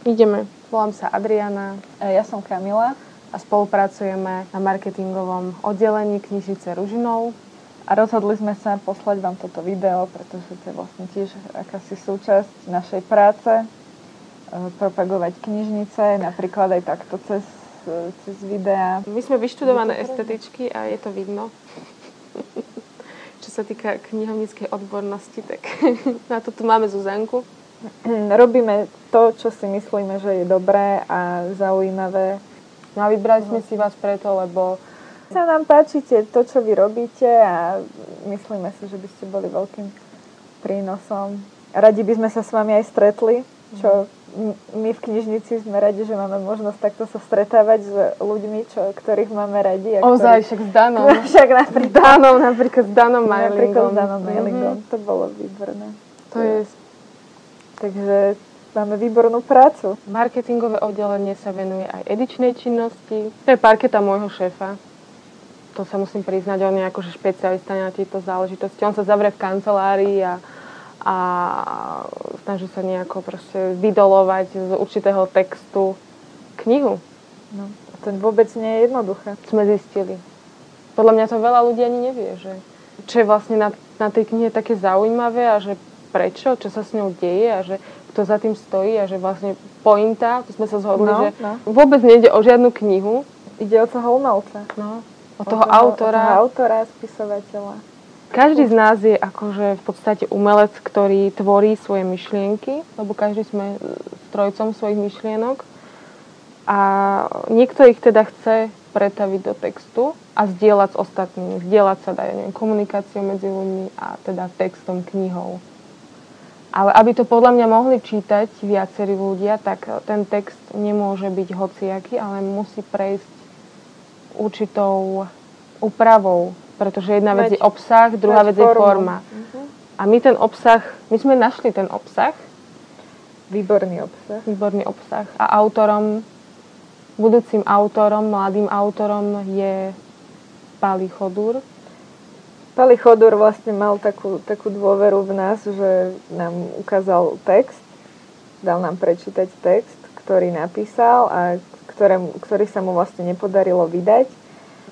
Ideme. Volám sa Adriana. Ja som Kamila. A spolupracujeme na marketingovom oddelení knižnice Ružinov. A rozhodli sme sa poslať vám toto video, pretože to je vlastne tiež akási súčasť našej práce. Propagovať knižnice, napríklad aj takto cez videá. My sme vyštudované estetičky a je to vidno. Čo sa týka knihovníckej odbornosti, tak na to tu máme Zuzanku. Robíme to, čo si myslíme, že je dobré a zaujímavé. No a vybrali sme si vás preto, lebo sa nám páčite to, čo vy robíte a myslíme si, že by ste boli veľkým prínosom. Radi by sme sa s vami aj stretli, čo my v knižnici sme radi, že máme možnosť takto sa stretávať s ľuďmi, ktorých máme radi. Ozaj, však s Danom. Však napríklad s Danom Majlingom. To bolo výborné. To je... Takže máme výbornú prácu. Marketingové oddelenie sa venuje aj edičnej činnosti. To je parketa môjho šéfa. To sa musím priznať, on je akože špecialista na tieto záležitosti. On sa zavrie v kancelárii a snaží sa nejako proste vydolovať z určitého textu knihu. No, a to vôbec nie je jednoduché. Sme zistili. Podľa mňa to veľa ľudí ani nevie, že čo je vlastne na tej knihe také zaujímavé a že prečo, čo sa s ňou deje a že kto za tým stojí a že vlastne pointa, to sme sa zhodli, že vôbec nejde o žiadnu knihu. Ide o toho umelca. No, o toho autora, spisovateľa. Každý z nás je akože v podstate umelec, ktorý tvorí svoje myšlienky, lebo každý sme strojcom svojich myšlienok a niekto ich teda chce pretaviť do textu a zdieľať s ostatnými. Zdieľať sa dá, komunikáciou medzi ľuďmi a teda textom, knihou. Ale aby to podľa mňa mohli čítať viacerí ľudia, tak ten text nemôže byť hociaký, ale musí prejsť určitou úpravou. Pretože jedna vec je obsah, druhá vec je forma. A my sme našli ten obsah. Výborný obsah. A budúcim autorom, mladým autorom je Pali Chodur. Pali Chodur vlastne mal takú dôveru v nás, že nám ukázal text, dal nám prečítať text, ktorý napísal a ktorý sa mu vlastne nepodarilo vydať.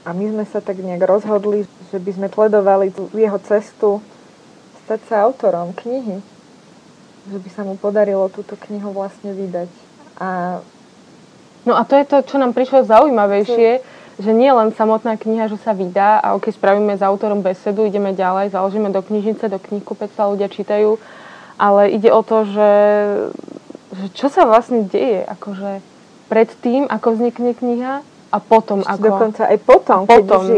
A my sme sa tak nejak rozhodli, že by sme sledovali jeho cestu stať sa autorom knihy. Že by sa mu podarilo túto knihu vlastne vydať. No a to je to, čo nám prišlo zaujímavejšie, že nie len samotná kniha, že sa vydá a spravíme s autorom besedu, ideme ďalej, založíme do knižnice, do knihkupectva, ľudia čítajú, ale ide o to, že čo sa vlastne deje, akože pred tým, ako vznikne kniha, a potom ako... Dokonca aj potom.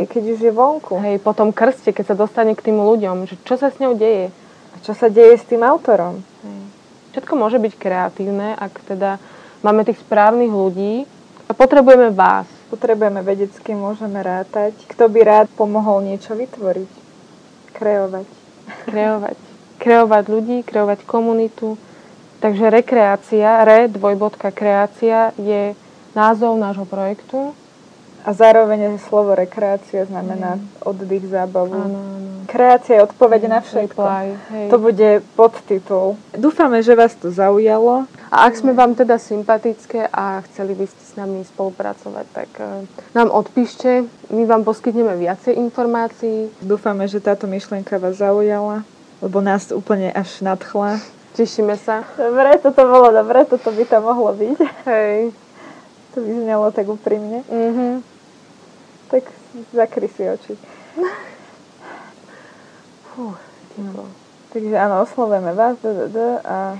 Keď už je vonku. Hej, potom krste, keď sa dostane k tým ľuďom. Že čo sa s ňou deje? A čo sa deje s tým autorom? Hej. Všetko môže byť kreatívne, ak teda máme tých správnych ľudí. A potrebujeme vás. Potrebujeme vedieť, s kým môžeme rátať. Kto by rád pomohol niečo vytvoriť. Kreovať. Kreovať ľudí, kreovať komunitu. Takže rekreácia, kreácia je názov nášho projektu. A zároveň slovo rekreácia znamená oddych, zábavu. Áno. Kreácia je odpoveď na všetko. To bude podtitul. Dúfame, že vás to zaujalo. A ak sme vám teda sympatické a chceli by ste s nami spolupracovať, tak nám odpíšte. My vám poskytneme viacej informácií. Dúfame, že táto myšlienka vás zaujala, lebo nás úplne až nadchla. Tešíme sa. Dobre, toto bolo dobre, toto by tam mohlo byť. Hej. To by znelo tak úprimne. Tak zakry si oči. Takže áno, oslovujeme vás a